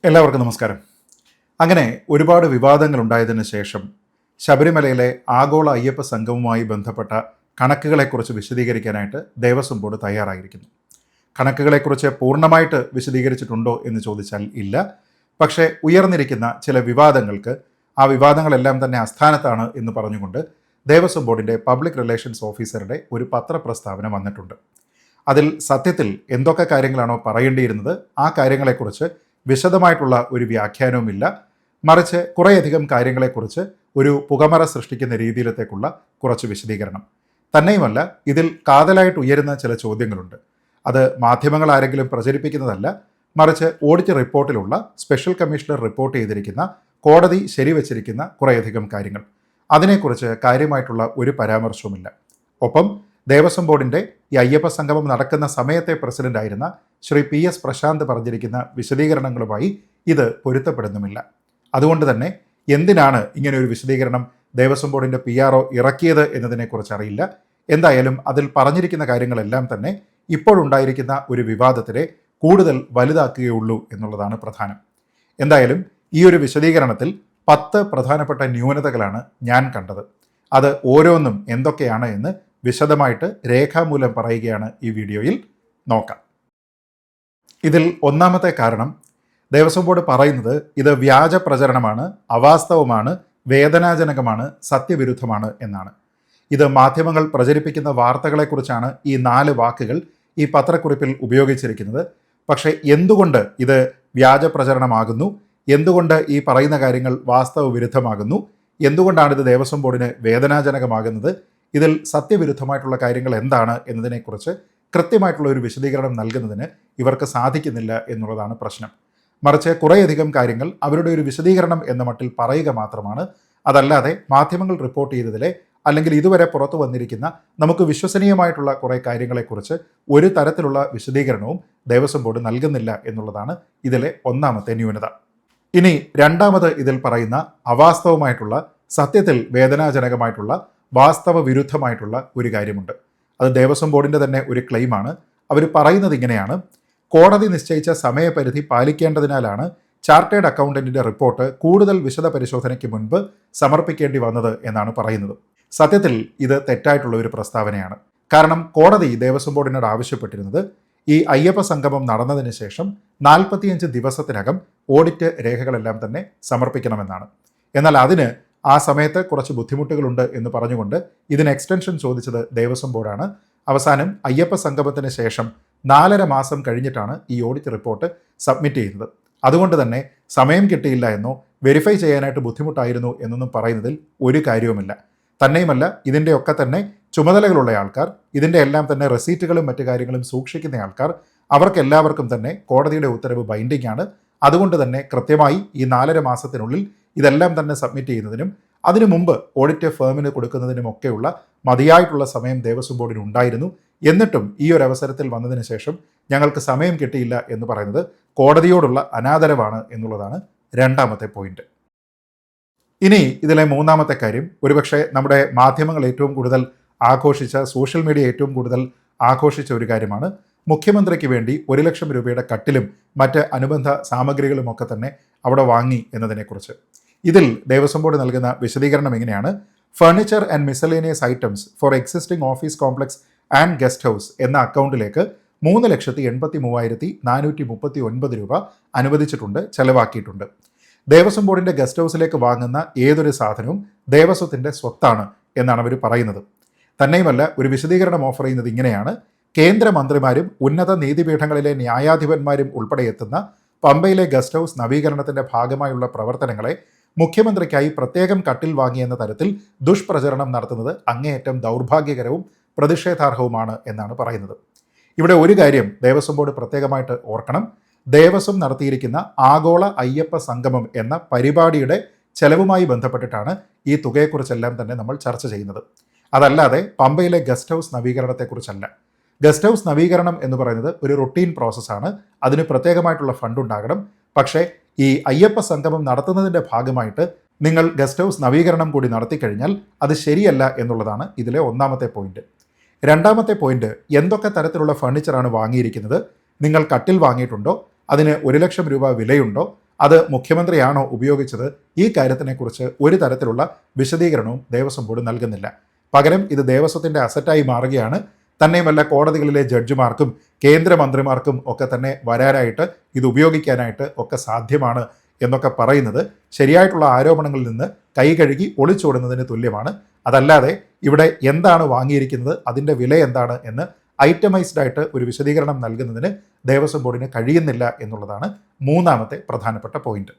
എല്ലാവർക്കും നമസ്കാരം. അങ്ങനെ ഒരുപാട് വിവാദങ്ങൾ ഉണ്ടായതിനു ശേഷം ശബരിമലയിലെ ആഗോള അയ്യപ്പ സംഘവുമായി ബന്ധപ്പെട്ട കണക്കുകളെക്കുറിച്ച് വിശദീകരിക്കാനായിട്ട് ദേവസ്വം ബോർഡ് തയ്യാറായിരിക്കുന്നു. കണക്കുകളെക്കുറിച്ച് പൂർണ്ണമായിട്ട് വിശദീകരിച്ചിട്ടുണ്ടോ എന്ന് ചോദിച്ചാൽ ഇല്ല. പക്ഷേ ഉയർന്നിരിക്കുന്ന ചില വിവാദങ്ങൾക്ക് ആ വിവാദങ്ങളെല്ലാം തന്നെ അസ്ഥാനത്താണ് എന്ന് പറഞ്ഞുകൊണ്ട് ദേവസ്വം ബോർഡിൻ്റെ പബ്ലിക് റിലേഷൻസ് ഓഫീസറുടെ ഒരു പത്രപ്രസ്താവന വന്നിട്ടുണ്ട്. അതിൽ സത്യത്തിൽ എന്തൊക്കെ കാര്യങ്ങളാണോ പറയേണ്ടിയിരുന്നത് ആ കാര്യങ്ങളെക്കുറിച്ച് വിശദമായിട്ടുള്ള ഒരു വ്യാഖ്യാനവുമില്ല. മറിച്ച് കുറേയധികം കാര്യങ്ങളെക്കുറിച്ച് ഒരു പുകമറ സൃഷ്ടിക്കുന്ന രീതിയിലത്തേക്കുള്ള കുറച്ച് വിശദീകരണം. തന്നെയുമല്ല, ഇതിൽ കാതലായിട്ട് ഉയരുന്ന ചില ചോദ്യങ്ങളുണ്ട്. അത് മാധ്യമങ്ങൾ ആരെങ്കിലും പ്രചരിപ്പിക്കുന്നതല്ല, മറിച്ച് ഓഡിറ്റ് റിപ്പോർട്ടിലുള്ള സ്പെഷ്യൽ കമ്മീഷണർ റിപ്പോർട്ട് ചെയ്തിരിക്കുന്ന കോടതി ശരിവച്ചിരിക്കുന്ന കുറേയധികം കാര്യങ്ങൾ. അതിനെക്കുറിച്ച് കാര്യമായിട്ടുള്ള ഒരു പരാമർശവുമില്ല. ഒപ്പം ദേവസ്വം ബോർഡിൻ്റെ ഈ അയ്യപ്പ സംഗമം നടക്കുന്ന സമയത്തെ പ്രസിഡന്റായിരുന്ന ശ്രീ PS പ്രശാന്ത് പറഞ്ഞിരിക്കുന്ന വിശദീകരണങ്ങളുമായി ഇത് പൊരുത്തപ്പെടുന്നുമില്ല. അതുകൊണ്ട് തന്നെ എന്തിനാണ് ഇങ്ങനെ ഒരു വിശദീകരണം ദേവസ്വം ബോർഡിൻ്റെ PRO ഇറക്കിയത് എന്നതിനെക്കുറിച്ച് അറിയില്ല. എന്തായാലും അതിൽ പറഞ്ഞിരിക്കുന്ന കാര്യങ്ങളെല്ലാം തന്നെ ഇപ്പോഴുണ്ടായിരിക്കുന്ന ഒരു വിവാദത്തിനെ കൂടുതൽ വലുതാക്കുകയുള്ളൂ എന്നുള്ളതാണ് പ്രധാനം. എന്തായാലും ഈ ഒരു വിശദീകരണത്തിൽ 10 പ്രധാനപ്പെട്ട ന്യൂനതകളാണ് ഞാൻ കണ്ടത്. അത് ഓരോന്നും എന്തൊക്കെയാണ് എന്ന് വിശദമായിട്ട് രേഖാമൂലം പറയുകയാണ് ഈ വീഡിയോയിൽ. നോക്കാം. ഇതിൽ ഒന്നാമത്തെ കാരണം, ദേവസ്വം ബോർഡ് പറയുന്നത് ഇത് വ്യാജ പ്രചരണമാണ്, അവാസ്തവമാണ്, വേദനാജനകമാണ്, സത്യവിരുദ്ധമാണ് എന്നാണ്. ഇത് മാധ്യമങ്ങൾ പ്രചരിപ്പിക്കുന്ന വാർത്തകളെക്കുറിച്ചാണ് ഈ 4 വാക്കുകൾ ഈ പത്രക്കുറിപ്പിൽ ഉപയോഗിച്ചിരിക്കുന്നത്. പക്ഷേ എന്തുകൊണ്ട് ഇത് വ്യാജ പ്രചരണമാകുന്നു, എന്തുകൊണ്ട് ഈ പറയുന്ന കാര്യങ്ങൾ വാസ്തവ വിരുദ്ധമാകുന്നു, എന്തുകൊണ്ടാണിത് ദേവസ്വം ബോർഡിന് വേദനാജനകമാകുന്നത്, ഇതിൽ സത്യവിരുദ്ധമായിട്ടുള്ള കാര്യങ്ങൾ എന്താണ് എന്നതിനെക്കുറിച്ച് കൃത്യമായിട്ടുള്ള ഒരു വിശദീകരണം നൽകുന്നതിന് ഇവർക്ക് സാധിക്കുന്നില്ല എന്നുള്ളതാണ് പ്രശ്നം. മറിച്ച് കുറേയധികം കാര്യങ്ങൾ അവരുടെ ഒരു വിശദീകരണം എന്ന മട്ടിൽ പറയുക മാത്രമാണ്. അതല്ലാതെ മാധ്യമങ്ങൾ റിപ്പോർട്ട് ചെയ്തതിലെ അല്ലെങ്കിൽ ഇതുവരെ പുറത്തു വന്നിരിക്കുന്ന നമുക്ക് വിശ്വസനീയമായിട്ടുള്ള കുറേ കാര്യങ്ങളെക്കുറിച്ച് ഒരു തരത്തിലുള്ള വിശദീകരണവും ദേവസ്വം ബോർഡ് നൽകുന്നില്ല എന്നുള്ളതാണ് ഇതിലെ ഒന്നാമത്തെ ന്യൂനത. ഇനി രണ്ടാമത് ഇതിൽ പറയുന്ന അവാസ്തവമായിട്ടുള്ള, സത്യത്തിൽ വേദനാജനകമായിട്ടുള്ള, വാസ്തവ വിരുദ്ധമായിട്ടുള്ള ഒരു കാര്യമുണ്ട്. അത് ദേവസ്വം ബോർഡിൻ്റെ തന്നെ ഒരു ക്ലെയിമാണ്. അവർ പറയുന്നത് ഇങ്ങനെയാണ്: കോടതി നിശ്ചയിച്ച സമയപരിധി പാലിക്കേണ്ടതിനാലാണ് ചാർട്ടേഡ് അക്കൗണ്ടന്റിൻ്റെ റിപ്പോർട്ട് കൂടുതൽ വിശദ പരിശോധനയ്ക്ക് മുൻപ് സമർപ്പിക്കേണ്ടി വന്നത് എന്നാണ് പറയുന്നത്. സത്യത്തിൽ ഇത് തെറ്റായിട്ടുള്ള ഒരു പ്രസ്താവനയാണ്. കാരണം കോടതി ദേവസ്വം ബോർഡിനോട് ആവശ്യപ്പെട്ടിരുന്നത് ഈ അയ്യപ്പ സംഗമം നടന്നതിന് ശേഷം 45 ദിവസത്തിനകം ഓഡിറ്റ് രേഖകളെല്ലാം തന്നെ സമർപ്പിക്കണമെന്നാണ്. എന്നാൽ അതിന് ആ സമയത്ത് കുറച്ച് ബുദ്ധിമുട്ടുകളുണ്ട് എന്ന് പറഞ്ഞുകൊണ്ട് ഇതിന് എക്സ്റ്റൻഷൻ ചോദിച്ചത് ദേവസ്വം ബോർഡാണ്. അവസാനം അയ്യപ്പ സംഗമത്തിന് ശേഷം 4.5 മാസം കഴിഞ്ഞിട്ടാണ് ഈ ഓഡിറ്റ് റിപ്പോർട്ട് സബ്മിറ്റ് ചെയ്യുന്നത്. അതുകൊണ്ട് തന്നെ സമയം കിട്ടിയില്ല എന്നോ വെരിഫൈ ചെയ്യാനായിട്ട് ബുദ്ധിമുട്ടായിരുന്നു എന്നൊന്നും പറയുന്നതിൽ ഒരു കാര്യവുമില്ല. തന്നെയുമല്ല, ഇതിൻ്റെയൊക്കെ തന്നെ ചുമതലകളുള്ള ആൾക്കാർ, ഇതിൻ്റെ എല്ലാം തന്നെ റെസീറ്റുകളും മറ്റു കാര്യങ്ങളും സൂക്ഷിക്കുന്ന ആൾക്കാർ, അവർക്കെല്ലാവർക്കും തന്നെ കോടതിയുടെ ഉത്തരവ് ബൈൻഡിംഗ് ആണ്. അതുകൊണ്ട് തന്നെ കൃത്യമായി ഈ 4.5 മാസത്തിനുള്ളിൽ ഇതെല്ലാം തന്നെ സബ്മിറ്റ് ചെയ്യുന്നതിനും അതിനു മുമ്പ് ഓഡിറ്റ് ഫേമിന് കൊടുക്കുന്നതിനുമൊക്കെയുള്ള മതിയായിട്ടുള്ള സമയം ദേവസ്വം ബോർഡിന് ഉണ്ടായിരുന്നു. എന്നിട്ടും ഈ ഒരു അവസരത്തിൽ വന്നതിന് ശേഷം ഞങ്ങൾക്ക് സമയം കിട്ടിയില്ല എന്ന് പറയുന്നത് കോടതിയോടുള്ള അനാദരവാണ് എന്നുള്ളതാണ് രണ്ടാമത്തെ പോയിന്റ്. ഇനി ഇതിലെ മൂന്നാമത്തെ കാര്യം, ഒരുപക്ഷെ നമ്മുടെ മാധ്യമങ്ങൾ ഏറ്റവും കൂടുതൽ ആഘോഷിച്ച, സോഷ്യൽ മീഡിയ ഏറ്റവും കൂടുതൽ ആഘോഷിച്ച ഒരു കാര്യമാണ്. മുഖ്യമന്ത്രിക്ക് വേണ്ടി 1 ലക്ഷം രൂപയുടെ കട്ടിലും മറ്റ് അനുബന്ധ സാമഗ്രികളുമൊക്കെ തന്നെ അവിടെ വാങ്ങി എന്നതിനെക്കുറിച്ച്. ഇതിൽ ദേവസ്വം ബോർഡ് നൽകുന്ന വിശദീകരണം എങ്ങനെയാണ്: furniture and miscellaneous items four existing office complex and guest house എന്ന അക്കൗണ്ടിലേക്ക് 3,83,439 രൂപ അനുവദിച്ചിട്ടുണ്ട്, ചെലവാക്കിയിട്ടുണ്ട്. ദേവസ്വം ബോർഡിൻ്റെ ഗസ്റ്റ് ഹൗസിലേക്ക് വാങ്ങുന്ന ഏതൊരു സാധനവും ദേവസ്വത്തിൻ്റെ സ്വത്താണ് എന്നാണ് അവർ പറയുന്നത്. തന്നെയുമല്ല, ഒരു വിശദീകരണം ഓഫർ ചെയ്യുന്നത് ഇങ്ങനെയാണ്: കേന്ദ്രമന്ത്രിമാരും ഉന്നത നീതിപീഠങ്ങളിലെ ന്യായാധിപന്മാരും ഉൾപ്പെടെ എത്തുന്ന പമ്പയിലെ ഗസ്റ്റ് ഹൗസ് നവീകരണത്തിൻ്റെ ഭാഗമായുള്ള പ്രവർത്തനങ്ങളെ മുഖ്യമന്ത്രിക്കായി പ്രത്യേകം കട്ടിൽ വാങ്ങിയെന്ന തരത്തിൽ ദുഷ്പ്രചരണം നടത്തുന്നത് അങ്ങേയറ്റം ദൗർഭാഗ്യകരവും പ്രതിഷേധാർഹവുമാണ് എന്നാണ് പറയുന്നത്. ഇവിടെ ഒരു കാര്യം ദേവസ്വം ബോർഡ് പ്രത്യേകമായിട്ട് ഓർക്കണം: ദേവസ്വം നടത്തിയിരിക്കുന്ന ആഗോള അയ്യപ്പ സംഗമം എന്ന പരിപാടിയുടെ ചെലവുമായി ബന്ധപ്പെട്ടിട്ടാണ് ഈ തുകയെക്കുറിച്ചെല്ലാം തന്നെ നമ്മൾ ചർച്ച ചെയ്യുന്നത്. അതല്ലാതെ പമ്പയിലെ ഗസ്റ്റ് ഹൗസ് നവീകരണത്തെക്കുറിച്ചല്ല. ഗസ്റ്റ് ഹൗസ് നവീകരണം എന്ന് പറയുന്നത് ഒരു റൊട്ടീൻ പ്രോസസ്സാണ്. അതിന് പ്രത്യേകമായിട്ടുള്ള ഫണ്ട് ഉണ്ടാകണം. പക്ഷേ ഈ അയ്യപ്പ സംഗമം നടത്തുന്നതിൻ്റെ ഭാഗമായിട്ട് നിങ്ങൾ ഗസ്റ്റ് ഹൗസ് നവീകരണം കൂടി നടത്തിക്കഴിഞ്ഞാൽ അത് ശരിയല്ല എന്നുള്ളതാണ് ഇതിലെ ഒന്നാമത്തെ പോയിന്റ്. രണ്ടാമത്തെ പോയിന്റ്, എന്തൊക്കെ തരത്തിലുള്ള ഫർണിച്ചറാണ് വാങ്ങിയിരിക്കുന്നത്, നിങ്ങൾ കട്ടിൽ വാങ്ങിയിട്ടുണ്ടോ, അതിന് 1 ലക്ഷം രൂപ വിലയുണ്ടോ, അത് മുഖ്യമന്ത്രിയാണോ ഉപയോഗിച്ചത്? ഈ കാര്യത്തിനെക്കുറിച്ച് ഒരു തരത്തിലുള്ള വിശദീകരണവും ദേവസ്വം ബോർഡ് നൽകുന്നില്ല. പകരം ഇത് ദേവസ്വത്തിൻ്റെ അസറ്റായി മാറുകയാണ്. തന്നെയുമല്ല, കോടതികളിലെ ജഡ്ജിമാർക്കും കേന്ദ്രമന്ത്രിമാർക്കും ഒക്കെ തന്നെ വരാനായിട്ട് ഇത് ഉപയോഗിക്കാനായിട്ട് ഒക്കെ സാധ്യമാണ് എന്നൊക്കെ പറയുന്നത് ശരിയായിട്ടുള്ള ആരോപണങ്ങളിൽ നിന്ന് കൈ കഴുകി ഒളിച്ചോടുന്നതിന് തുല്യമാണ്. അതല്ലാതെ ഇവിടെ എന്താണ് വാങ്ങിയിരിക്കുന്നത്, അതിൻ്റെ വില എന്താണ് എന്ന് ഐറ്റമൈസ്ഡ് ആയിട്ട് ഒരു വിശദീകരണം നൽകുന്നതിന് ദേവസ്വം ബോർഡിന് കഴിയുന്നില്ല എന്നുള്ളതാണ് മൂന്നാമത്തെ പ്രധാനപ്പെട്ട പോയിന്റ്.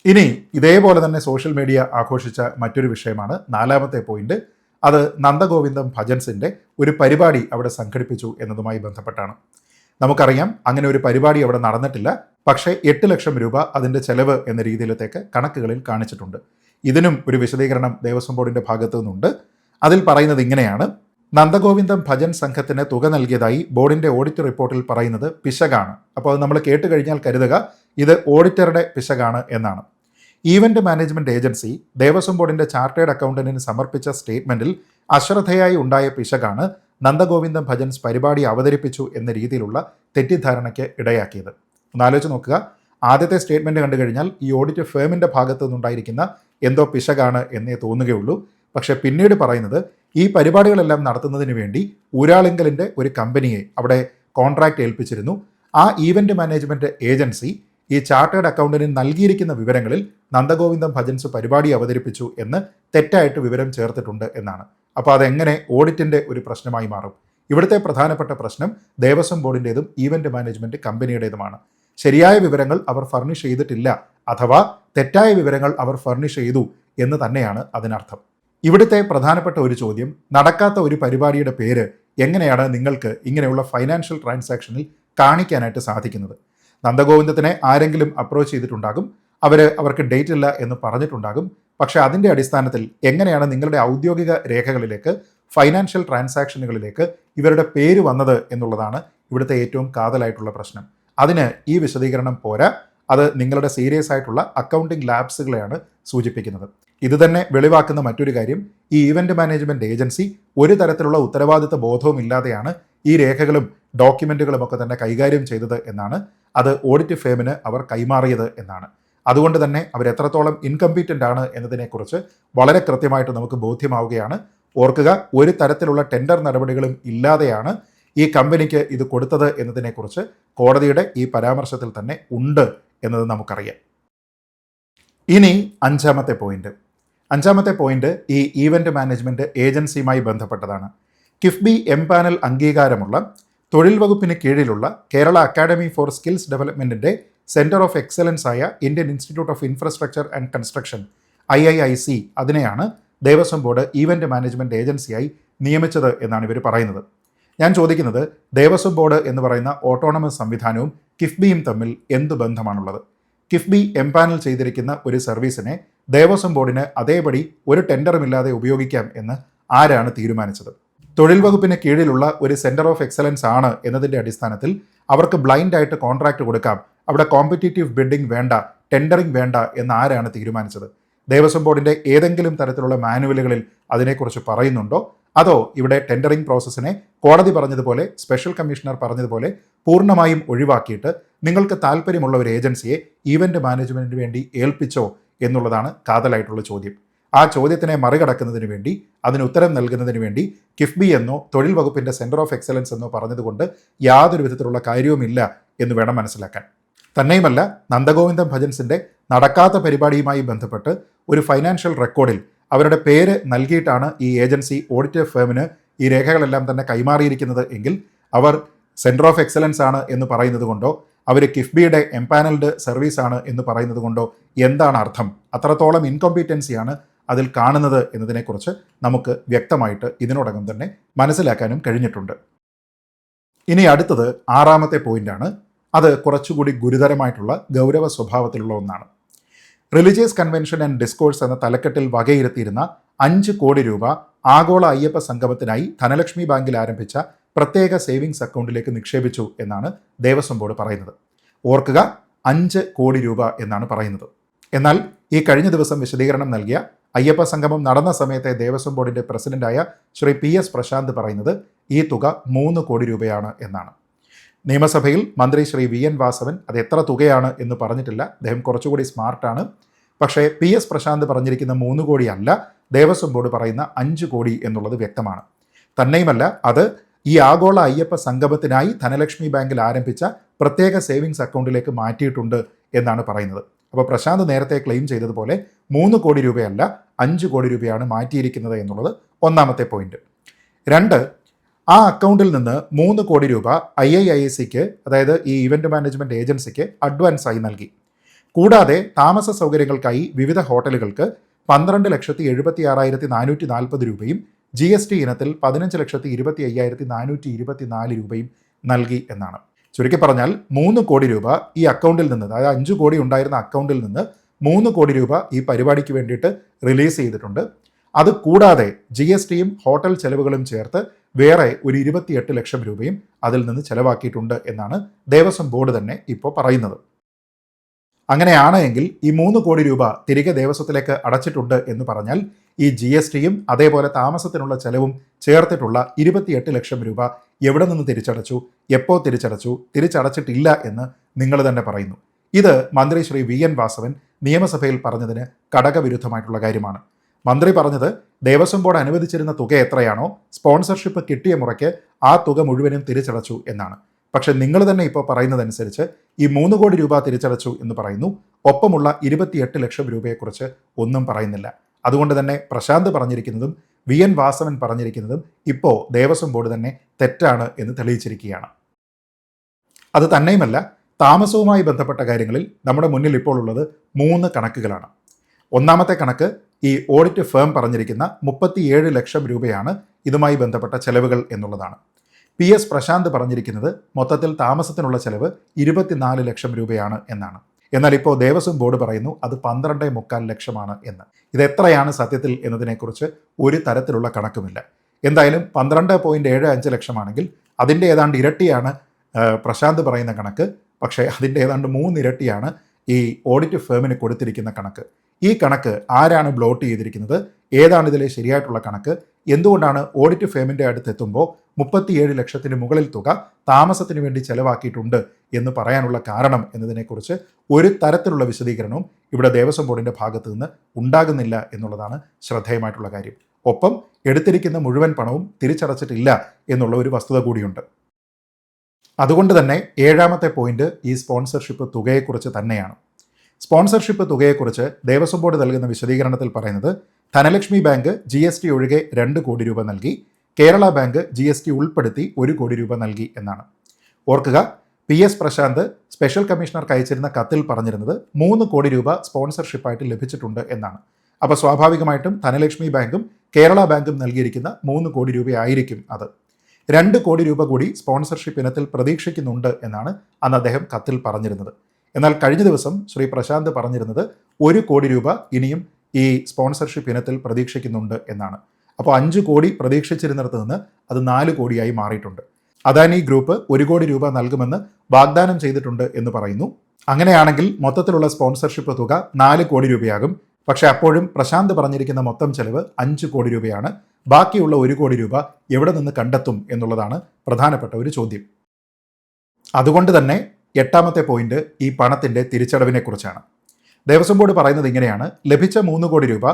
ഇനി ഇതേപോലെ തന്നെ സോഷ്യൽ മീഡിയ ആഘോഷിച്ച മറ്റൊരു വിഷയമാണ് നാലാമത്തെ പോയിന്റ്. അത് നന്ദഗോവിന്ദം ഭജൻസിൻ്റെ ഒരു പരിപാടി അവിടെ സംഘടിപ്പിച്ചു എന്നതുമായി ബന്ധപ്പെട്ടാണ്. നമുക്കറിയാം, അങ്ങനെ ഒരു പരിപാടി അവിടെ നടന്നിട്ടില്ല. പക്ഷേ 8 ലക്ഷം രൂപ അതിൻ്റെ ചെലവ് എന്ന രീതിയിലത്തേക്ക് കണക്കുകളിൽ കാണിച്ചിട്ടുണ്ട്. ഇതിനും ഒരു വിശദീകരണം ദേവസ്വം ബോർഡിൻ്റെ ഭാഗത്തു നിന്നുണ്ട്. അതിൽ പറയുന്നത് ഇങ്ങനെയാണ്: നന്ദഗോവിന്ദം ഭജൻ സംഘത്തിന് തുക നൽകിയതായി ബോർഡിൻ്റെ ഓഡിറ്റ് റിപ്പോർട്ടിൽ പറയുന്നത് പിശകാണ്. അപ്പോൾ അത് നമ്മൾ കേട്ട് കഴിഞ്ഞാൽ കരുതുക ഇത് ഓഡിറ്ററുടെ പിശകാണ് എന്നാണ്. ഈവൻ്റ് മാനേജ്മെൻറ്റ് ഏജൻസി ദേവസ്വം ബോർഡിൻ്റെ ചാർട്ടേഡ് അക്കൗണ്ടന്റിന് സമർപ്പിച്ച സ്റ്റേറ്റ്മെൻറ്റിൽ അശ്രദ്ധയായി ഉണ്ടായ പിശകാണ് നന്ദഗോവിന്ദം ഭജൻസ് പരിപാടി അവതരിപ്പിച്ചു എന്ന രീതിയിലുള്ള തെറ്റിദ്ധാരണയ്ക്ക് ഇടയാക്കിയത്. ഒന്നാലോചിച്ച് നോക്കുക, ആദ്യത്തെ സ്റ്റേറ്റ്മെൻറ്റ് കണ്ടു കഴിഞ്ഞാൽ ഈ ഓഡിറ്റ് ഫേമിൻ്റെ ഭാഗത്തു നിന്നുണ്ടായിരിക്കുന്ന എന്തോ പിശകാണ് എന്നേ തോന്നുകയുള്ളൂ. പക്ഷേ പിന്നീട് പറയുന്നത് ഈ പരിപാടികളെല്ലാം നടത്തുന്നതിന് വേണ്ടി ഊരാളിങ്കലിൻ്റെ ഒരു കമ്പനിയെ അവിടെ കോൺട്രാക്റ്റ് ഏൽപ്പിച്ചിരുന്നു. ആ ഈവൻ്റ് മാനേജ്മെൻറ്റ് ഏജൻസി ഈ ചാർട്ടേഡ് അക്കൗണ്ടന്റിന് നൽകിയിരിക്കുന്ന വിവരങ്ങളിൽ നന്ദഗോവിന്ദം ഭജൻസ് പരിപാടി അവതരിപ്പിച്ചു എന്ന് തെറ്റായിട്ട് വിവരം ചേർത്തിട്ടുണ്ട് എന്നാണ്. അപ്പോൾ അതെങ്ങനെ ഓഡിറ്റിൻ്റെ ഒരു പ്രശ്നമായി മാറും? ഇവിടുത്തെ പ്രധാനപ്പെട്ട പ്രശ്നം ദേവസ്വം ബോർഡിൻ്റേതും ഈവൻ്റ് മാനേജ്മെൻറ്റ് കമ്പനിയുടേതുമാണ്. ശരിയായ വിവരങ്ങൾ അവർ ഫർണിഷ് ചെയ്തിട്ടില്ല, അഥവാ തെറ്റായ വിവരങ്ങൾ അവർ ഫർണിഷ് ചെയ്തു എന്ന് തന്നെയാണ് അതിനർത്ഥം. ഇവിടുത്തെ പ്രധാനപ്പെട്ട ഒരു ചോദ്യം, നടക്കാത്ത ഒരു പരിപാടിയുടെ പേര് എങ്ങനെയാണ് നിങ്ങൾക്ക് ഇങ്ങനെയുള്ള ഫൈനാൻഷ്യൽ ട്രാൻസാക്ഷനിൽ കാണിക്കാനായിട്ട് സാധിക്കുന്നത്? നന്ദഗോവിന്ദത്തിനെ ആരെങ്കിലും അപ്രോച്ച് ചെയ്തിട്ടുണ്ടാകും, അവർക്ക് ഡേറ്റ് ഇല്ല എന്ന് പറഞ്ഞിട്ടുണ്ടാകും. പക്ഷേ അതിൻ്റെ അടിസ്ഥാനത്തിൽ എങ്ങനെയാണ് നിങ്ങളുടെ ഔദ്യോഗിക രേഖകളിലേക്ക്, ഫൈനാൻഷ്യൽ ട്രാൻസാക്ഷനുകളിലേക്ക് ഇവരുടെ പേര് വന്നത് എന്നുള്ളതാണ് ഇവിടുത്തെ ഏറ്റവും കാതലായിട്ടുള്ള പ്രശ്നം. അതിന് ഈ വിശദീകരണം പോരാ. അത് നിങ്ങളുടെ സീരിയസ് ആയിട്ടുള്ള അക്കൗണ്ടിംഗ് ലാബ്സുകളെയാണ് സൂചിപ്പിക്കുന്നത്. ഇത് തന്നെ വെളിവാക്കുന്ന മറ്റൊരു കാര്യം, ഈ ഈവൻ്റ് മാനേജ്മെൻറ്റ് ഏജൻസി ഒരു തരത്തിലുള്ള ഉത്തരവാദിത്ത ബോധവും ഇല്ലാതെയാണ് ഈ രേഖകളും ഡോക്യുമെൻറ്റുകളും ഒക്കെ തന്നെ കൈകാര്യം ചെയ്തത് എന്നാണ്. അത് ഓഡിറ്റ് ഫേമിന് അവർ കൈമാറിയത് എന്നാണ്. അതുകൊണ്ട് തന്നെ അവരെത്രത്തോളം ഇൻകംപീറ്റൻ്റ് ആണ് എന്നതിനെക്കുറിച്ച് വളരെ കൃത്യമായിട്ട് നമുക്ക് ബോധ്യമാവുകയാണ്. ഓർക്കുക, ഒരു തരത്തിലുള്ള ടെൻഡർ നടപടികളും ഇല്ലാതെയാണ് ഈ കമ്പനിക്ക് ഇത് കൊടുത്തത് എന്നതിനെക്കുറിച്ച് കോടതിയുടെ ഈ പരാമർശത്തിൽ തന്നെ ഉണ്ട് എന്നത് നമുക്കറിയാം. ഇനി അഞ്ചാമത്തെ പോയിന്റ് ഈ ഈവൻ്റ് മാനേജ്മെൻറ്റ് ഏജൻസിയുമായി ബന്ധപ്പെട്ടതാണ്. കിഫ്ബി എംപാനൽ അംഗീകാരമുള്ള തൊഴിൽ വകുപ്പിന് കീഴിലുള്ള കേരള അക്കാഡമി ഫോർ സ്കിൽസ് ഡെവലപ്മെൻറ്റിൻ്റെ സെൻറ്റർ ഓഫ് എക്സലൻസ് ആയ Indian institute of infrastructure and construction IIIC അതിനെയാണ് ദേവസ്വം ബോർഡ് ഈവൻ്റ് മാനേജ്മെൻറ്റ് ഏജൻസിയായി നിയമിച്ചത് എന്നാണ് ഇവർ പറയുന്നത്. ഞാൻ ചോദിക്കുന്നത്, ദേവസ്വം ബോർഡ് എന്ന് പറയുന്ന ഓട്ടോണമസ് സംവിധാനവും കിഫ്ബിയും തമ്മിൽ എന്ത് ബന്ധമാണുള്ളത്? കിഫ്ബി എംപാനൽ ചെയ്തിരിക്കുന്ന ഒരു സർവീസിനെ ദേവസ്വം ബോർഡിന് അതേപടി ഒരു ടെൻഡറുമില്ലാതെ ഉപയോഗിക്കാം എന്ന് ആരാണ് തീരുമാനിച്ചത്? തൊഴിൽ വകുപ്പിന് കീഴിലുള്ള ഒരു സെൻറ്റർ ഓഫ് എക്സലൻസ് ആണ് എന്നതിൻ്റെ അടിസ്ഥാനത്തിൽ അവർക്ക് ബ്ലൈൻഡായിട്ട് കോൺട്രാക്റ്റ് കൊടുക്കാം, അവിടെ കോമ്പറ്റീറ്റീവ് ബിഡിംഗ് വേണ്ട, ടെൻഡറിംഗ് വേണ്ട എന്ന് ആരാണ് തീരുമാനിച്ചത്? ദേവസ്വം ബോർഡിൻ്റെ ഏതെങ്കിലും തരത്തിലുള്ള മാനുവലുകളിൽ അതിനെക്കുറിച്ച് പറയുന്നുണ്ടോ? അതോ ഇവിടെ ടെൻഡറിംഗ് പ്രോസസ്സിനെ കോടതി പറഞ്ഞതുപോലെ, സ്പെഷ്യൽ കമ്മീഷണർ പറഞ്ഞതുപോലെ പൂർണ്ണമായും ഒഴിവാക്കിയിട്ട് നിങ്ങൾക്ക് താല്പര്യമുള്ള ഒരു ഏജൻസിയെ ഈവൻ്റ് മാനേജ്മെൻറ്റിന് വേണ്ടി ഏൽപ്പിച്ചോ എന്നുള്ളതാണ് കാതലായിട്ടുള്ള ചോദ്യം. ആ ചോദ്യത്തിനെ മറികടക്കുന്നതിന് വേണ്ടി, അതിന് ഉത്തരം നൽകുന്നതിന് വേണ്ടി കിഫ്ബി എന്നോ തൊഴിൽ വകുപ്പിൻ്റെ സെൻറ്റർ ഓഫ് എക്സലൻസ് എന്നോ പറഞ്ഞതുകൊണ്ട് യാതൊരു വിധത്തിലുള്ള കാര്യവുമില്ല എന്ന് വേണം മനസ്സിലാക്കാൻ. തന്നെയുമല്ല, നന്ദഗോവിന്ദം ഭജൻസിൻ്റെ നടക്കാത്ത പരിപാടിയുമായി ബന്ധപ്പെട്ട് ഒരു ഫൈനാൻഷ്യൽ റെക്കോർഡിൽ അവരുടെ പേര് നൽകിയിട്ടാണ് ഈ ഏജൻസി ഓഡിറ്റ് ഫേമിന് ഈ രേഖകളെല്ലാം തന്നെ കൈമാറിയിരിക്കുന്നത് എങ്കിൽ അവർ സെൻറ്റർ ഓഫ് എക്സലൻസ് ആണ് എന്ന് പറയുന്നത് കൊണ്ടോ, അവർ കിഫ്ബിയുടെ എംപാനൽഡ് സർവീസ് ആണ് എന്ന് പറയുന്നത് കൊണ്ടോ എന്താണ് അർത്ഥം? അത്രത്തോളം ഇൻകോമ്പീറ്റൻസിയാണ് അതിൽ കാണുന്നത് എന്നതിനെക്കുറിച്ച് നമുക്ക് വ്യക്തമായിട്ട് ഇതിനോടകം തന്നെ മനസ്സിലാക്കാനും കഴിഞ്ഞിട്ടുണ്ട്. ഇനി അടുത്തത് ആറാമത്തെ പോയിന്റാണ്. അത് കുറച്ചുകൂടി ഗുരുതരമായിട്ടുള്ള ഗൗരവ സ്വഭാവത്തിലുള്ള ഒന്നാണ്. റിലീജിയസ് കൺവെൻഷൻ ആൻഡ് ഡിസ്കോഴ്സ് എന്ന തലക്കെട്ടിൽ വകയിരുത്തിയിരുന്ന 5 കോടി രൂപ ആഗോള അയ്യപ്പ സംഗമത്തിനായി ധനലക്ഷ്മി ബാങ്കിൽ ആരംഭിച്ച പ്രത്യേക സേവിങ്സ് അക്കൗണ്ടിലേക്ക് നിക്ഷേപിച്ചു എന്നാണ് ദേവസ്വം ബോർഡ് പറയുന്നത്. ഓർക്കുക, 5 കോടി രൂപ എന്നാണ് പറയുന്നത്. എന്നാൽ ഈ കഴിഞ്ഞ ദിവസം വിശദീകരണം നൽകിയ അയ്യപ്പ സംഗമം നടന്ന സമയത്തെ ദേവസ്വം ബോർഡിൻ്റെ പ്രസിഡന്റായ ശ്രീ PS പ്രശാന്ത് പറയുന്നത് ഈ തുക 3 കോടി രൂപയാണ് എന്നാണ്. നിയമസഭയിൽ മന്ത്രി ശ്രീ വി എൻ വാസവൻ അത് എത്ര തുകയാണ് എന്ന് പറഞ്ഞിട്ടില്ല. അദ്ദേഹം കുറച്ചുകൂടി സ്മാർട്ടാണ്. പക്ഷേ പി എസ് പ്രശാന്ത് പറഞ്ഞിരിക്കുന്ന 3 കോടി അല്ല, ദേവസ്വം ബോർഡ് പറയുന്ന 5 കോടി എന്നുള്ളത് വ്യക്തമാണ്. തന്നെയുമല്ല, അത് ഈ ആഗോള അയ്യപ്പ സംഗമത്തിനായി ധനലക്ഷ്മി ബാങ്കിൽ ആരംഭിച്ച പ്രത്യേക സേവിങ്സ് അക്കൗണ്ടിലേക്ക് മാറ്റിയിട്ടുണ്ട് എന്നാണ് പറയുന്നത്. അപ്പോൾ പ്രശാന്ത് നേരത്തെ ക്ലെയിം ചെയ്തതുപോലെ 3 കോടി രൂപയല്ല 5 കോടി രൂപയാണ് മാറ്റിയിരിക്കുന്നത് എന്നുള്ളത് ഒന്നാമത്തെ പോയിന്റ്. 2, ആ അക്കൗണ്ടിൽ നിന്ന് 3 കോടി രൂപ IIISCക്ക്, അതായത് ഈ ഇവന്റ് മാനേജ്മെന്റ് ഏജൻസിക്ക് അഡ്വാൻസായി നൽകി. കൂടാതെ താമസ സൗകര്യങ്ങൾക്കായി വിവിധ ഹോട്ടലുകൾക്ക് 12,76,440 രൂപയും GST ഇനത്തിൽ 15,25,424 രൂപയും നൽകി എന്നാണ്. ചുരുക്കി പറഞ്ഞാൽ 3 കോടി രൂപ ഈ അക്കൗണ്ടിൽ നിന്ന്, അതായത് 5 കോടി ഉണ്ടായിരുന്ന അക്കൗണ്ടിൽ നിന്ന് 3 കോടി രൂപ ഈ പരിപാടിക്ക് വേണ്ടിയിട്ട് റിലീസ് ചെയ്തിട്ടുണ്ട്. അത് കൂടാതെ GSTയും ഹോട്ടൽ ചെലവുകളും ചേർത്ത് വേറെ ഒരു 28 ലക്ഷം രൂപയും അതിൽ നിന്ന് ചെലവാക്കിയിട്ടുണ്ട് എന്നാണ് ദേവസ്വം ബോർഡ് തന്നെ ഇപ്പോൾ പറയുന്നത്. അങ്ങനെയാണ് എങ്കിൽ ഈ 3 കോടി രൂപ തിരികെ ദേവസ്വത്തിലേക്ക് അടച്ചിട്ടുണ്ട് എന്ന് പറഞ്ഞാൽ ഈ GSTയും അതേപോലെ താമസത്തിനുള്ള ചെലവും ചേർത്തിട്ടുള്ള 28 ലക്ഷം രൂപ എവിടെ നിന്ന് തിരിച്ചടച്ചു, എപ്പോൾ തിരിച്ചടച്ചു, തിരിച്ചടച്ചിട്ടില്ല എന്ന് നിങ്ങൾ തന്നെ പറയുന്നു. ഇത് മന്ത്രി ശ്രീ വി എൻ വാസവൻ നിയമസഭയിൽ പറഞ്ഞതിന് കടകവിരുദ്ധമായിട്ടുള്ള കാര്യമാണ്. മന്ത്രി പറഞ്ഞത് ദേവസ്വം ബോർഡ് അനുവദിച്ചിരുന്ന തുക എത്രയാണോ സ്പോൺസർഷിപ്പ് കിട്ടിയ മുറയ്ക്ക് ആ തുക മുഴുവനും തിരിച്ചടച്ചു എന്നാണ്. പക്ഷെ നിങ്ങൾ തന്നെ ഇപ്പോൾ പറയുന്നതനുസരിച്ച് ഈ 3 കോടി രൂപ തിരിച്ചടച്ചു എന്ന് പറയുന്നു, ഒപ്പമുള്ള 28 ലക്ഷം രൂപയെക്കുറിച്ച് ഒന്നും പറയുന്നില്ല. അതുകൊണ്ട് തന്നെ പ്രശാന്ത് പറഞ്ഞിരിക്കുന്നതും വി എൻ വാസവൻ പറഞ്ഞിരിക്കുന്നതും ഇപ്പോൾ ദേവസ്വം ബോർഡ് തന്നെ തെറ്റാണ് എന്ന് തെളിയിച്ചിരിക്കുകയാണ്. അത് തന്നെയുമല്ല, താമസവുമായി ബന്ധപ്പെട്ട കാര്യങ്ങളിൽ നമ്മുടെ മുന്നിൽ ഇപ്പോൾ ഉള്ളത് 3 കണക്കുകളാണ്. ഒന്നാമത്തെ കണക്ക് ഈ ഓഡിറ്റ് ഫേം പറഞ്ഞിരിക്കുന്ന 37 ലക്ഷം രൂപയാണ് ഇതുമായി ബന്ധപ്പെട്ട ചെലവുകൾ എന്നുള്ളതാണ്. പി എസ് പ്രശാന്ത് പറഞ്ഞിരിക്കുന്നത് മൊത്തത്തിൽ താമസത്തിനുള്ള ചെലവ് 24 ലക്ഷം രൂപയാണ് എന്നാണ്. എന്നാൽ ഇപ്പോൾ ദേവസ്വം ബോർഡ് പറയുന്നു അത് 12.25 ലക്ഷമാണ് എന്ന്. ഇതെത്രയാണ് സത്യത്തിൽ എന്നതിനെക്കുറിച്ച് ഒരു തരത്തിലുള്ള കണക്കുമില്ല. എന്തായാലും 12.75 ലക്ഷമാണെങ്കിൽ അതിൻ്റെ ഏതാണ്ട് ഇരട്ടിയാണ് പ്രശാന്ത് പറയുന്ന കണക്ക്. പക്ഷേ അതിൻ്റെ ഏതാണ്ട് 3 ഇരട്ടിയാണ് ഈ ഓഡിറ്റ് ഫേമിന് കൊടുത്തിരിക്കുന്ന കണക്ക്. ഈ കണക്ക് ആരാണ് ബ്ലോട്ട് ചെയ്തിരിക്കുന്നത്? ഏതാണ് ഇതിലെ ശരിയായിട്ടുള്ള കണക്ക്? എന്തുകൊണ്ടാണ് ഓഡിറ്റ് ഫേമിൻ്റെ അടുത്തെത്തുമ്പോൾ 37 ലക്ഷത്തിന് മുകളിൽ തുക താമസത്തിന് വേണ്ടി ചെലവാക്കിയിട്ടുണ്ട് എന്ന് പറയാനുള്ള കാരണം എന്നതിനെക്കുറിച്ച് ഒരു തരത്തിലുള്ള വിശദീകരണവും ഇവിടെ ദേവസ്വം ബോർഡിൻ്റെ ഭാഗത്തു നിന്ന് ഉണ്ടാകുന്നില്ല എന്നുള്ളതാണ് ശ്രദ്ധേയമായിട്ടുള്ള കാര്യം. ഒപ്പം എടുത്തിരിക്കുന്ന മുഴുവൻ പണവും തിരിച്ചടച്ചിട്ടില്ല എന്നുള്ള ഒരു വസ്തുത കൂടിയുണ്ട്. അതുകൊണ്ട് തന്നെ 7ാമത്തെ പോയിന്റ് ഈ സ്പോൺസർഷിപ്പ് തുകയെക്കുറിച്ച് തന്നെയാണ്. സ്പോൺസർഷിപ്പ് തുകയെക്കുറിച്ച് ദേവസ്വം ബോർഡ് നൽകുന്ന വിശദീകരണത്തിൽ പറയുന്നത് ധനലക്ഷ്മി ബാങ്ക് GST ഒഴികെ 2 കോടി രൂപ നൽകി, കേരള ബാങ്ക് GST ഉൾപ്പെടുത്തി 1 കോടി രൂപ നൽകി എന്നാണ്. ഓർക്കുക, പി എസ് പ്രശാന്ത് സ്പെഷ്യൽ കമ്മീഷണർക്ക് അയച്ചിരുന്ന കത്തിൽ പറഞ്ഞിരുന്നത് 3 കോടി രൂപ സ്പോൺസർഷിപ്പായിട്ട് ലഭിച്ചിട്ടുണ്ട് എന്നാണ്. അപ്പോൾ സ്വാഭാവികമായിട്ടും ധനലക്ഷ്മി ബാങ്കും കേരള ബാങ്കും നൽകിയിരിക്കുന്ന 3 കോടി രൂപയായിരിക്കും അത്. 2 കോടി രൂപ കൂടി സ്പോൺസർഷിപ്പ് ഇനത്തിൽ പ്രതീക്ഷിക്കുന്നുണ്ട് എന്നാണ് അന്ന് അദ്ദേഹം കത്തിൽ പറഞ്ഞിരുന്നത്. എന്നാൽ കഴിഞ്ഞ ദിവസം ശ്രീ പ്രശാന്ത് പറഞ്ഞിരുന്നത് 1 കോടി രൂപ ഇനിയും ഈ സ്പോൺസർഷിപ്പ് ഇനത്തിൽ പ്രതീക്ഷിക്കുന്നുണ്ട് എന്നാണ്. അപ്പോൾ 5 കോടി പ്രതീക്ഷിച്ചിരുന്നിടത്ത് നിന്ന് അത് 4 കോടിയായി മാറിയിട്ടുണ്ട്. അദാനി ഗ്രൂപ്പ് 1 കോടി രൂപ നൽകുമെന്ന് വാഗ്ദാനം ചെയ്തിട്ടുണ്ട് എന്ന് പറയുന്നു. അങ്ങനെയാണെങ്കിൽ മൊത്തത്തിലുള്ള സ്പോൺസർഷിപ്പ് തുക 4 കോടി രൂപയാകും. പക്ഷേ അപ്പോഴും പ്രശാന്ത് പറഞ്ഞിരിക്കുന്ന മൊത്തം ചെലവ് 5 കോടി രൂപയാണ്. ബാക്കിയുള്ള 1 കോടി രൂപ എവിടെ നിന്ന് കണ്ടെത്തും എന്നുള്ളതാണ് പ്രധാനപ്പെട്ട ഒരു ചോദ്യം. അതുകൊണ്ട് തന്നെ 8ാമത്തെ പോയിന്റ് ഈ പണത്തിൻ്റെ തിരിച്ചടവിനെ കുറിച്ചാണ്. ദേവസ്വം ബോർഡ് പറയുന്നത് ഇങ്ങനെയാണ്: ലഭിച്ച 3 കോടി രൂപ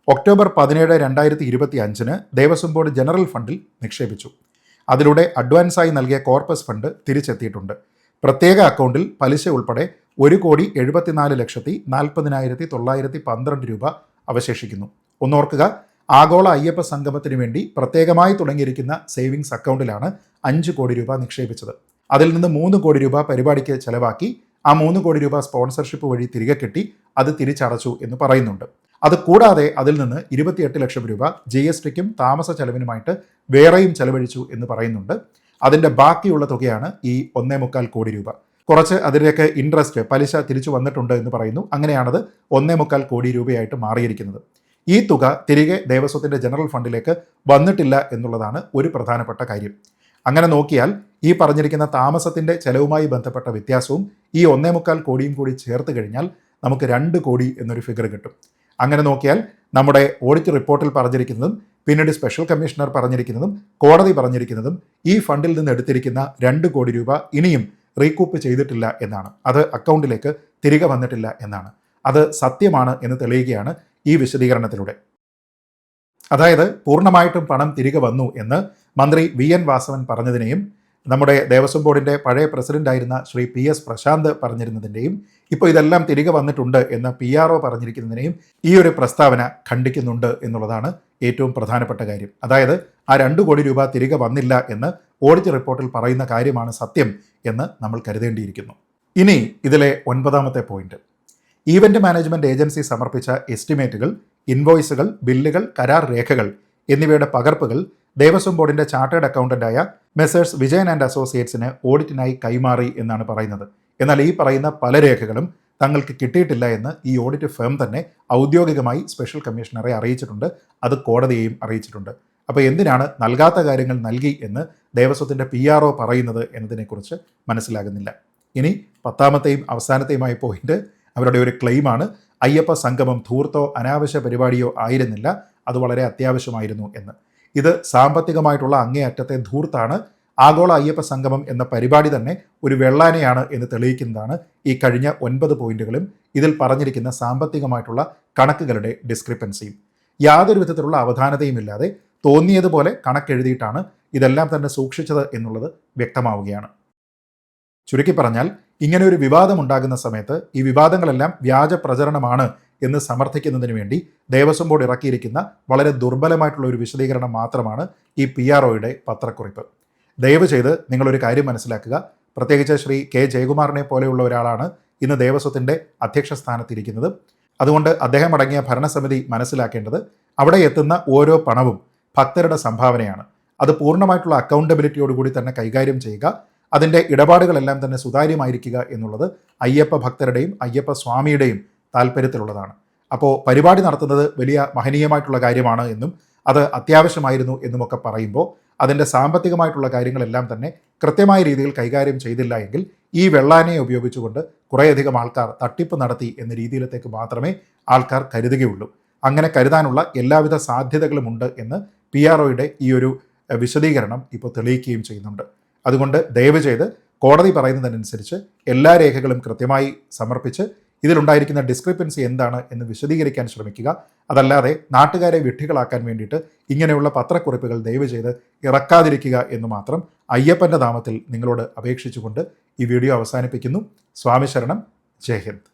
ഒക്ടോബർ 17, 2025 ദേവസ്വം ബോർഡ് ജനറൽ ഫണ്ടിൽ നിക്ഷേപിച്ചു. അതിലൂടെ അഡ്വാൻസായി നൽകിയ കോർപ്പസ് ഫണ്ട് തിരിച്ചെത്തിയിട്ടുണ്ട്. പ്രത്യേക അക്കൗണ്ടിൽ പലിശ ഉൾപ്പെടെ 1,74,40,912 രൂപ അവശേഷിക്കുന്നു. ഒന്നോർക്കുക, ആഗോള അയ്യപ്പ സംഗമത്തിന് വേണ്ടി പ്രത്യേകമായി തുടങ്ങിയിരിക്കുന്ന സേവിങ്സ് അക്കൗണ്ടിലാണ് 5 കോടി രൂപ നിക്ഷേപിച്ചത്. അതിൽ നിന്ന് 3 കോടി രൂപ പരിപാടിക്ക് ചെലവാക്കി, ആ 3 കോടി രൂപ സ്പോൺസർഷിപ്പ് വഴി തിരികെ കിട്ടി, അത് തിരിച്ചടച്ചു എന്ന് പറയുന്നുണ്ട്. അത് കൂടാതെ അതിൽ നിന്ന് 28 ലക്ഷം രൂപ GSTക്കും താമസ ചെലവിനുമായിട്ട് വേറെയും ചെലവഴിച്ചു എന്ന് പറയുന്നുണ്ട്. അതിൻ്റെ ബാക്കിയുള്ള തുകയാണ് ഈ 1.25 കോടി രൂപ. കുറച്ച് അതിലേക്ക് ഇൻട്രസ്റ്റ്, പലിശ തിരിച്ചു വന്നിട്ടുണ്ട് എന്ന് പറയുന്നു. അങ്ങനെയാണത് 1.25 കോടി രൂപയായിട്ട് മാറിയിരിക്കുന്നത്. ഈ തുക തിരികെ ദേവസ്വത്തിൻ്റെ ജനറൽ ഫണ്ടിലേക്ക് വന്നിട്ടില്ല എന്നുള്ളതാണ് ഒരു പ്രധാനപ്പെട്ട കാര്യം. അങ്ങനെ നോക്കിയാൽ ഈ പറഞ്ഞിരിക്കുന്ന താമസത്തിൻ്റെ ചെലവുമായി ബന്ധപ്പെട്ട വ്യത്യാസവും ഈ 1.25 കോടിയും കൂടി ചേർത്ത് കഴിഞ്ഞാൽ നമുക്ക് 2 കോടി എന്നൊരു ഫിഗർ കിട്ടും. അങ്ങനെ നോക്കിയാൽ നമ്മുടെ ഓഡിറ്റ് റിപ്പോർട്ടിൽ പറഞ്ഞിരിക്കുന്നതും പിന്നീട് സ്പെഷ്യൽ കമ്മീഷണർ പറഞ്ഞിരിക്കുന്നതും കോടതി പറഞ്ഞിരിക്കുന്നതും ഈ ഫണ്ടിൽ നിന്ന് എടുത്തിരിക്കുന്ന 2 കോടി രൂപ ഇനിയും റീകൂപ്പ് ചെയ്തിട്ടില്ല എന്നാണ്. അത് അക്കൗണ്ടിലേക്ക് തിരികെ വന്നിട്ടില്ല എന്നാണ്. അത് സത്യമാണ് എന്ന് തെളിയുകയാണ് ഈ വിശദീകരണത്തിലൂടെ. അതായത് പൂർണ്ണമായിട്ടും പണം തിരികെ വന്നു എന്ന് മന്ത്രി VN വാസവൻ പറഞ്ഞതിനെയും നമ്മുടെ ദേവസ്വം ബോർഡിൻ്റെ പഴയ പ്രസിഡന്റായിരുന്ന ശ്രീ PS പ്രശാന്ത് പറഞ്ഞിരുന്നതിൻ്റെയും ഇപ്പോൾ ഇതെല്ലാം തിരികെ വന്നിട്ടുണ്ട് എന്ന് PRO പറഞ്ഞിരിക്കുന്നതിനെയും ഈ ഒരു പ്രസ്താവന ഖണ്ഡിക്കുന്നുണ്ട് എന്നുള്ളതാണ് ഏറ്റവും പ്രധാനപ്പെട്ട കാര്യം. അതായത് ആ 2 കോടി രൂപ തിരികെ വന്നില്ല എന്ന് ഓഡിറ്റ് റിപ്പോർട്ടിൽ പറയുന്ന കാര്യമാണ് സത്യം എന്ന് നമ്മൾ കരുതേണ്ടിയിരിക്കുന്നു. ഇനി ഇതിലെ 9ാമത്തെ പോയിന്റ്, ഈവന്റ് മാനേജ്മെന്റ് ഏജൻസി സമർപ്പിച്ച എസ്റ്റിമേറ്റുകൾ, ഇൻവോയ്സുകൾ, ബില്ലുകൾ, കരാർ രേഖകൾ എന്നിവയുടെ പകർപ്പുകൾ ദേവസ്വം ബോർഡിന്റെ ചാർട്ടേഡ് അക്കൗണ്ടന്റായ മെസേഴ്സ് വിജയൻ ആൻഡ് അസോസിയേറ്റ്സിന് ഓഡിറ്റിനായി കൈമാറി എന്നാണ് പറയുന്നത്. എന്നാൽ ഈ പറയുന്ന പല രേഖകളും തങ്ങൾക്ക് കിട്ടിയിട്ടില്ല എന്ന് ഈ ഓഡിറ്റ് ഫേം തന്നെ ഔദ്യോഗികമായി സ്പെഷ്യൽ കമ്മീഷണറെ അറിയിച്ചിട്ടുണ്ട്. അത് കോടതിയെയും അറിയിച്ചിട്ടുണ്ട്. അപ്പോൾ എന്തിനാണ് നൽകാത്ത കാര്യങ്ങൾ നൽകി എന്ന് ദേവസ്വത്തിൻ്റെ PRO പറയുന്നത് എന്നതിനെക്കുറിച്ച് മനസ്സിലാകുന്നില്ല. ഇനി 10ാമത്തെയും അവസാനത്തെയുമായ പോയിന്റ് അവരുടെ ഒരു ക്ലെയിമാണ്, അയ്യപ്പ സംഗമം ധൂർത്തോ അനാവശ്യ പരിപാടിയോ ആയിരുന്നില്ല, അത് വളരെ അത്യാവശ്യമായിരുന്നു എന്ന്. ഇത് സാമ്പത്തികമായിട്ടുള്ള അങ്ങേയറ്റത്തെ ധൂർത്താണ്. ആഗോള അയ്യപ്പ സംഗമം എന്ന പരിപാടി തന്നെ ഒരു വെള്ളാനയാണ് എന്ന് തെളിയിക്കുന്നതാണ് ഈ കഴിഞ്ഞ 9 പോയിന്റുകളും ഇതിൽ പറഞ്ഞിരിക്കുന്ന സാമ്പത്തികമായിട്ടുള്ള കണക്കുകളുടെ ഡിസ്ക്രിപ്പൻസിയും. യാതൊരു വിധത്തിലുള്ള അവധാനതയുമില്ലാതെ തോന്നിയതുപോലെ കണക്കെഴുതിയിട്ടാണ് ഇതെല്ലാം തന്നെ സൂക്ഷിച്ചത് എന്നുള്ളത് വ്യക്തമാവുകയാണ്. ചുരുക്കി പറഞ്ഞാൽ ഇങ്ങനെ ഒരു വിവാദം ഉണ്ടാകുന്ന സമയത്ത് ഈ വിവാദങ്ങളെല്ലാം വ്യാജ പ്രചരണമാണ് എന്ന് സമർത്ഥിക്കുന്നതിന് വേണ്ടി ദേവസ്വം ബോർഡ് ഇറക്കിയിരിക്കുന്ന വളരെ ദുർബലമായിട്ടുള്ള ഒരു വിശദീകരണം മാത്രമാണ് ഈ PROയുടെ പത്രക്കുറിപ്പ്. ദയവ് ചെയ്ത് നിങ്ങളൊരു കാര്യം മനസ്സിലാക്കുക. പ്രത്യേകിച്ച് ശ്രീ K ജയകുമാറിനെ പോലെയുള്ള ഒരാളാണ് ഇന്ന് ദേവസ്വത്തിൻ്റെ അധ്യക്ഷ സ്ഥാനത്തിരിക്കുന്നത്. അതുകൊണ്ട് അദ്ദേഹം അടങ്ങിയ ഭരണസമിതി മനസ്സിലാക്കേണ്ടത് അവിടെ എത്തുന്ന ഓരോ പണവും ഭക്തരുടെ സംഭാവനയാണ്. അത് പൂർണ്ണമായിട്ടുള്ള അക്കൗണ്ടബിലിറ്റിയോടുകൂടി തന്നെ കൈകാര്യം ചെയ്യുക. അതിൻ്റെ ഇടപാടുകളെല്ലാം തന്നെ സുതാര്യമായിരിക്കുക എന്നുള്ളത് അയ്യപ്പ ഭക്തരുടെയും അയ്യപ്പ സ്വാമിയുടെയും താല്പര്യത്തിലുള്ളതാണ്. അപ്പോൾ പരിപാടി നടത്തുന്നത് വലിയ മഹനീയമായിട്ടുള്ള കാര്യമാണ് എന്നും അത് അത്യാവശ്യമായിരുന്നു എന്നുമൊക്കെ പറയുമ്പോൾ അതിൻ്റെ സാമ്പത്തികമായിട്ടുള്ള കാര്യങ്ങളെല്ലാം തന്നെ കൃത്യമായ രീതിയിൽ കൈകാര്യം ചെയ്തില്ല എങ്കിൽ ഈ വെള്ളാനയെ ഉപയോഗിച്ചുകൊണ്ട് കുറേയധികം ആൾക്കാർ തട്ടിപ്പ് നടത്തി എന്ന രീതിയിലത്തേക്ക് മാത്രമേ ആൾക്കാർ കരുതുകയുള്ളൂ. അങ്ങനെ കരുതാനുള്ള എല്ലാവിധ സാധ്യതകളുമുണ്ട് എന്ന് PROയുടെ ഈ ഒരു വിശദീകരണം ഇപ്പോൾ തെളിയിക്കുകയും ചെയ്യുന്നുണ്ട്. അതുകൊണ്ട് ദയവ് ചെയ്ത് കോടതി പറയുന്നതിനനുസരിച്ച് എല്ലാ രേഖകളും കൃത്യമായി സമർപ്പിച്ച് ഇതിലുണ്ടായിരിക്കുന്ന ഡിസ്ക്രിപ്പൻസി എന്താണ് എന്ന് വിശദീകരിക്കാൻ ശ്രമിക്കുക. അതല്ലാതെ നാട്ടുകാരെ വിഡ്ഢികളാക്കാൻ വേണ്ടിയിട്ട് ഇങ്ങനെയുള്ള പത്രക്കുറിപ്പുകൾ ദയവ് ചെയ്ത് ഇറക്കാതിരിക്കുക എന്ന് മാത്രം അയ്യപ്പൻ്റെ നാമത്തിൽ നിങ്ങളോട് അപേക്ഷിച്ചുകൊണ്ട് ഈ വീഡിയോ അവസാനിപ്പിക്കുന്നു. സ്വാമി ശരണം. ജയ് ഹിന്ദ്.